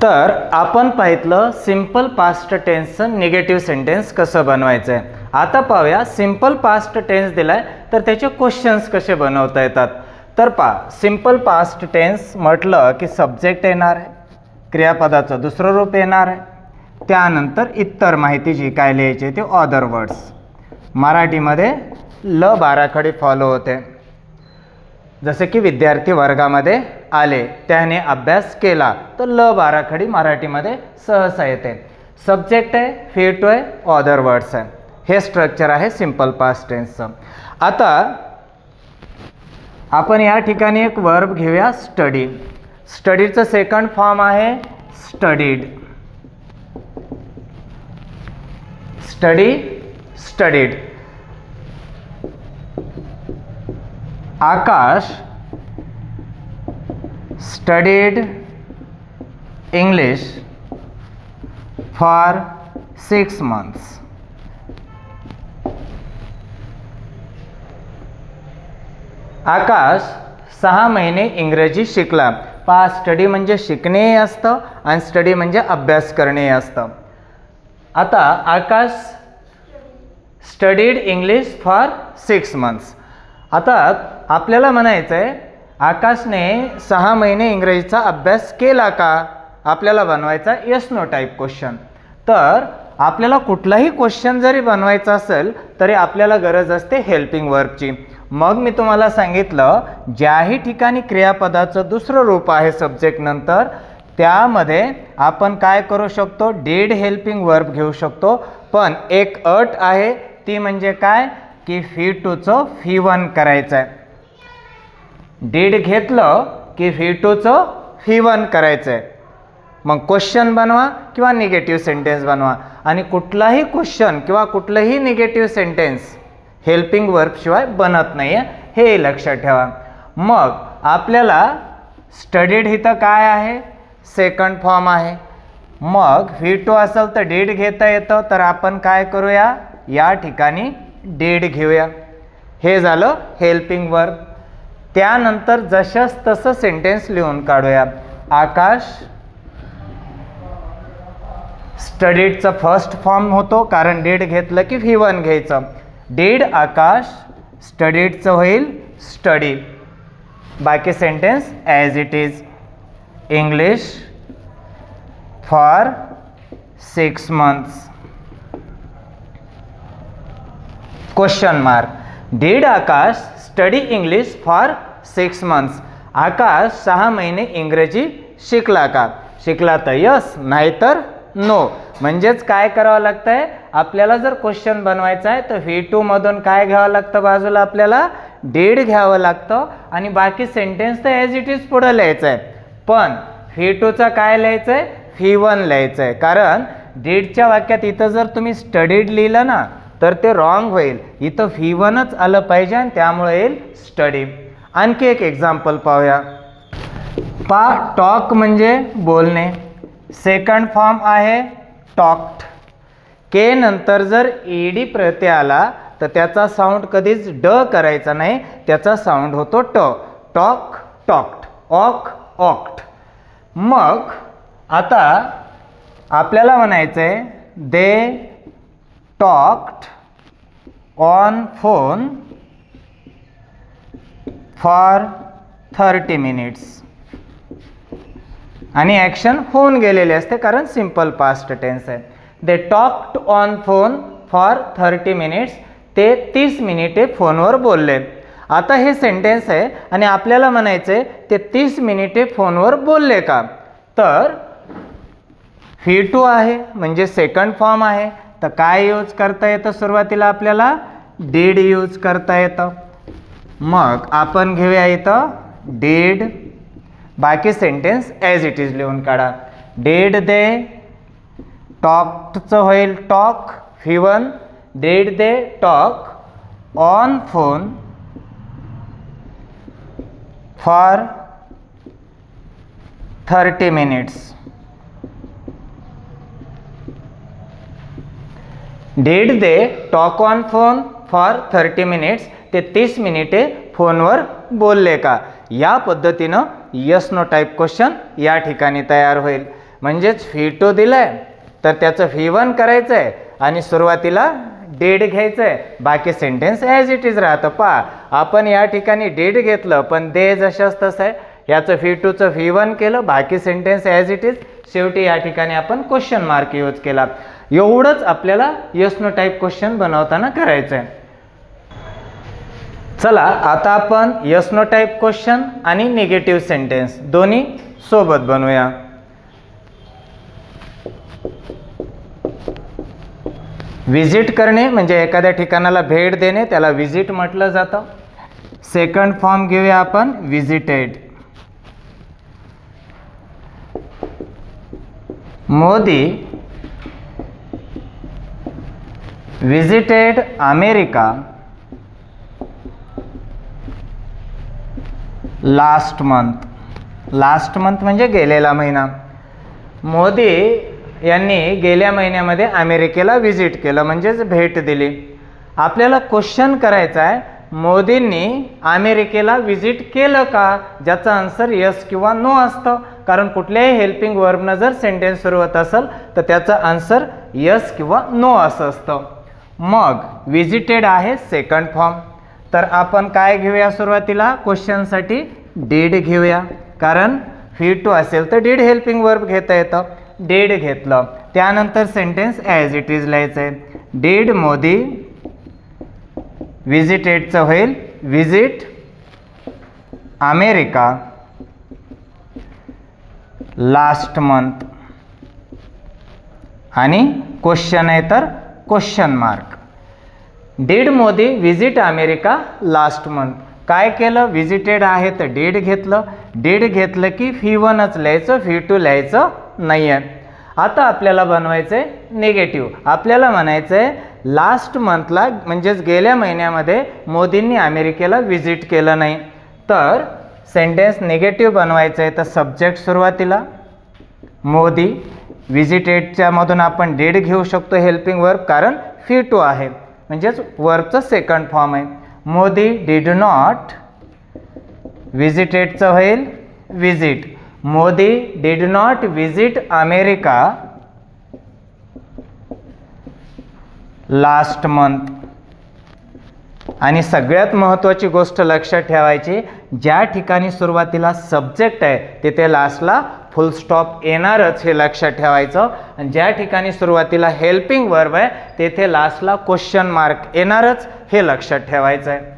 तर आपण पाहितलं simple past टेन्सचं negative sentence कसं बनवायचं आहे. आता पाहूया सिंपल पास्ट टेन्स दिलाय तर त्याचे क्वेश्चन्स कसे बनवता येतात. तर पहा, सिंपल पास्ट टेन्स म्हटलं की सब्जेक्ट येणार आहे, क्रियापदाचं दुसरं रूप येणार आहे, त्यानंतर इतर माहिती जी काय लिहायची ते अदर वर्ड्स. मराठीमध्ये ल बाराखडी फॉलो होते. जसे की विद्यार्थी वर्गामध्ये आले, त्याने अभ्यास केला, तर ल बाराखडी मराठीमध्ये सहसा येते. सब्जेक्ट आहे, फिट आहे, अदर वर्ड्स आहे. हे स्ट्रक्चर आहे सिंपल पास्ट टेन्सचं. आता आपण या ठिकाणी एक वर्ब घेऊया, स्टडी. स्टडीचं सेकंड फॉर्म आहे studied. Study, studied. Akash studied English for 6 months. Akash 6 महिने इंग्रजी शिकला. पहा, स्टडी म्हणजे शिकणे असतं आणि स्टडी म्हणजे अभ्यास करणे असतं. आता आकाश स्टडीड इंग्लिश फॉर 6 months. आता आपल्याला म्हणायचं आहे आकाशने 6 महिने इंग्रजीचा अभ्यास केला का. आपल्याला बनवायचा येस नो टाईप क्वेश्चन. तर आपल्याला कुठलाही क्वेश्चन जरी बनवायचा असेल तरी आपल्याला गरज असते हेल्पिंग वर्बची. मग मी तुम्हाला सांगितलं ज्याही ठिकाणी क्रियापदाचं दुसरं रूप आहे सब्जेक्ट नंतर, त्यामध्ये आपण काय करू शकतो, डीड हेल्पिंग वर्ब घेऊ शकतो. पण एक अट आहे, ती म्हणजे काय की V2चं V1 करायचं आहे. डीड घेतलं की V2चं V1 करायचं आहे. मग क्वेश्चन बनवा किंवा निगेटिव्ह सेंटेन्स बनवा. आणि कुठलाही क्वेश्चन किंवा कुठलंही निगेटिव्ह सेंटेन्स हेल्पिंग वर्ब शिवाय बनत नाही आहे, हे लक्षात ठेवा. मग आपल्याला स्टडीड इथं काय आहे, सेकंड फॉर्म आहे. मग V2 असेल तर डीड घेता येतं, तर आपण काय करूया, या ठिकाणी डीड घेऊया. हे झालं हेल्पिंग वर्ब. त्यानंतर जसंच तसं सेंटेन्स लिहून काढूया. आकाश स्टडीडचा फर्स्ट फॉर्म होतो, कारण डीड घेतलं की V1 घ्यायचं. डीड आकाश, स्टडीडचं होईल स्टडी. बाकी sentence as it is. English for 6 months. Question mark. Did Akash study English for 6 months. Akash 6 महिने इंग्रजी शिकला का. शिकला तर यस, नाहीतर नो. म्हणजेच काय करावं लागतं आहे, आपल्याला जर क्वेश्चन बनवायचा आहे तर V2 मधून काय घ्यावं लागतं, बाजूला आपल्याला डीड घ्यावं लागतं आणि बाकी सेंटेन्स तर ॲज इट इज पुढं लिहायचं आहे. पण V2चा काय लिहायचं आहे, V1 लिहायचं आहे. कारण डीडच्या वाक्यात इथं जर तुम्ही स्टडीड लिहिलं ना तर ते रॉंग होईल. इथं V1च आलं पाहिजे आणि त्यामुळे येईल स्टडी. आणखी एक एक्झाम्पल पाहूया. टॉक म्हणजे बोलणे. सेकंड फॉर्म आहे टॉक्ड. के नंतर जर ईडी प्रत्यय आला तर त्याचा साऊंड कधीच ड करायचा नाही, त्याचा साऊंड होतो ट. टॉक, टॉक्ड, ऑक, ऑक्ड. मग आता आपल्याला म्हणायचं आहे they talked on phone for 30 minutes. आणि ॲक्शन होऊन गेलेले असते कारण सिंपल पास्ट टेन्स आहे. They talked on phone for 30 minutes. ते 30 मिनिटे फोनवर बोलले. आता हे सेंटेन्स आहे आणि आपल्याला म्हणायचं आहे ते 30 मिनिटे फोनवर बोलले का. तर V2 आहे म्हणजे सेकंड फॉर्म आहे, तर काय यूज करता येतं, सुरुवातीला आपल्याला डीड यूज करता येतं. मग आपण घेऊया इथं डीड. बाकी सेंटेन्स ॲज इट इज लिहून काढा. डीड दे टॉक्डचं होईल talk, V1. Did they talk on phone for 30 minutes. Did they talk on phone for 30 minutes. ते 30 मिनिटे फोनवर बोलले का. या पद्धतीनं यस नो टाईप क्वेश्चन या ठिकाणी तयार होईल. म्हणजेच फी टू दिलंय तर त्याचं फी वन करायचं आहे आणि सुरुवातीला डेड घ्यायचं आहे, बाकी सेंटेन्स ॲज इट इज राहतं. पहा आपण या ठिकाणी डेड घेतलं पण दे जशाच तसं आहे, याचं फी टूचं फी वन केलं, बाकी सेंटेन्स ॲज इट इज, शेवटी या ठिकाणी आपण क्वेश्चन मार्क यूज केला. एवढंच आपल्याला येस नो टाईप क्वेश्चन बनवताना करायचं आहे. चला आता आपण येस नो टाईप क्वेश्चन आणि निगेटिव्ह सेंटेन्स दोन्ही सोबत बनवूया. विजिट करणे म्हणजे एखाद्या ठिकाणाला भेट देणे, त्याला विजिट म्हटलं जातं. सेकंड फॉर्म घेऊया आपण visited. Modi visited America last month. Last month म्हणजे गेलेला महिना. मोदी यांनी गेल्या महिन्यामध्ये अमेरिकेला व्हिजिट केलं म्हणजेच भेट दिली. आपल्याला क्वेश्चन करायचा आहे मोदींनी अमेरिकेला व्हिजिट केलं का, ज्याचं आन्सर यस किंवा नो असतं. कारण कुठल्याही हेल्पिंग वर्बनं जर सेंटेन्स सुरू होत असेल तर त्याचं आन्सर यस किंवा नो असं असतं. मग विजिटेड आहे सेकंड फॉर्म, तर आपण काय घेऊया सुरुवातीला क्वेश्चनसाठी डीड घेऊया. कारण फी टू असेल तर डीड हेल्पिंग वर्ब घेता येतं. डीड घेतलं, त्यानंतर सेंटेन्स ॲज इट इज लिहायचं आहे. डीड मोदी विजिटेडचं होईल विजिट अमेरिका लास्ट मंथ आणि क्वेश्चन आहे तर question mark. Did Modi visit America last month. काय केलं, विजिटेड आहे तर डीड घेतलं. डीड घेतलं की फी वनच लिहायचं, फी टू लिहायचं नाही आहे. आता आपल्याला बनवायचं आहे निगेटिव्ह. आपल्याला म्हणायचं आहे लास्ट मंथला म्हणजेच गेल्या महिन्यामध्ये मोदींनी अमेरिकेला व्हिजिट केलं नाही. तर सेंटेन्स निगेटिव्ह बनवायचं आहे तर सब्जेक्ट सुरुवातीला मोदी, विजिटेडच्या मधून आपण डीड घेऊ शकतो हेल्पिंग वर्ब कारण फी टू आहे म्हणजेच वर्बचं सेकंड फॉर्म आहे. मोदी डिड नॉट विजिटेडचं होईल visit. Modi did not visit America last month. आणि सगळ्यात महत्त्वाची गोष्ट लक्षात ठेवायची, ज्या ठिकाणी सुरुवातीला सब्जेक्ट आहे तिथे लास्टला फुल स्टॉप येणारच हे लक्षात ठेवायचं. आणि ज्या ठिकाणी सुरुवातीला हेल्पिंग वर्ब आहे तिथे लास्टला क्वेश्चन मार्क येणारच हे लक्षात ठेवायचं आहे.